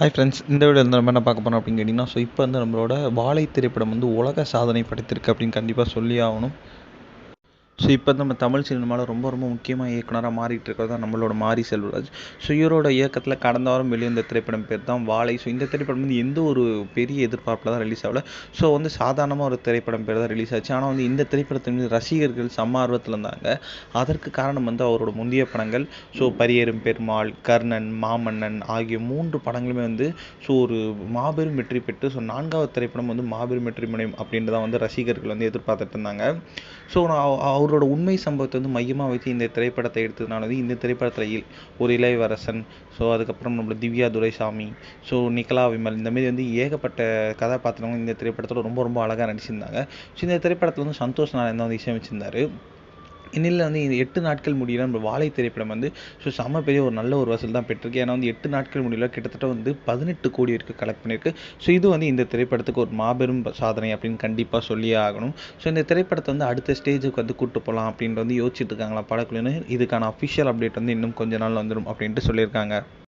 Hi friends, இந்த வீடியோவில் நம்ம என்ன பார்க்க போகிறோம் அப்படின்னு கேட்டிங்கன்னா, இப்போ நம்மளோட வாழை திரைப்படம் உலக சாதனை படைத்திருக்கு அப்படின்னு கண்டிப்பாக சொல்லி ஆகணும். இப்போ நம்ம தமிழ் சினிமாவில் ரொம்ப ரொம்ப முக்கியமாக இயக்குனராக மாறிட்டு இருக்கிறது தான் நம்மளோட மாரி செல்வராஜ். இவரோட இயக்கத்தில் கடந்த வாரம் வெளிவந்த திரைப்படம் பேர் தான் வாழை. இந்த திரைப்படம் எந்த ஒரு பெரிய எதிர்பார்ப்பில் தான் ரிலீஸ் ஆகல. சாதாரணமாக ஒரு திரைப்படம் பேர் தான் ரிலீஸ் ஆச்சு. ஆனால் இந்த திரைப்படத்தின் மீது ரசிகர்கள் செம்ம ஆர்வத்தில் இருந்தாங்க. அதற்கு காரணம் அவரோட முந்தைய படங்கள் பரியேறும் பெருமாள், கர்ணன், மாமன்னன் ஆகிய 3 படங்களுமே ஒரு மாபெரும் வெற்றி பெற்று 4வது திரைப்படம் மாபெரும் வெற்றி முனையும் அப்படின்ட்டு தான் ரசிகர்கள் எதிர்பார்த்துட்டு இருந்தாங்க. அவரோட உண்மை சம்பவத்தை மையமாக வைத்து இந்த திரைப்படத்தை எடுத்ததுனால இந்த திரைப்படத்தில் ஒரு இளையவரசன், அதுக்கப்புறம் நம்மளோட திவ்யா துரைசாமி, நிகலா விமல், இந்தமாரி ஏகப்பட்ட கதாபாத்திரங்கள் இந்த திரைப்படத்தில் ரொம்ப ரொம்ப அழகாக நடிச்சிருந்தாங்க. இந்த திரைப்படத்தில் சந்தோஷ் நாராயண் தான் இசையமைச்சிருந்தார். இந்நிலையில் இந்த 8 நாட்கள் முடியல நம்ம வாழை திரைப்படம் செம்ம பெரிய ஒரு நல்ல ஒரு வசூல் தான் பெற்றிருக்கு. ஏன்னா 8 நாட்கள் முடியல கிட்டத்தட்ட 18 கோடி வரைக்கும் கலெக்ட் பண்ணியிருக்கு. இது இந்த திரைப்படத்துக்கு ஒரு மாபெரும் சாதனை அப்படின்னு கண்டிப்பாக சொல்லியே ஆகணும். இந்த திரைப்படத்தை அடுத்த ஸ்டேஜுக்கு கூட்டு போகலாம் அப்படின்ட்டு யோசிச்சுட்டு இருக்காங்களா படக்குழுவினர். இதுக்கான அஃபிஷியல் அப்டேட் இன்னும் கொஞ்ச நாள் வந்துடும் அப்படின்ட்டு சொல்லியிருக்காங்க.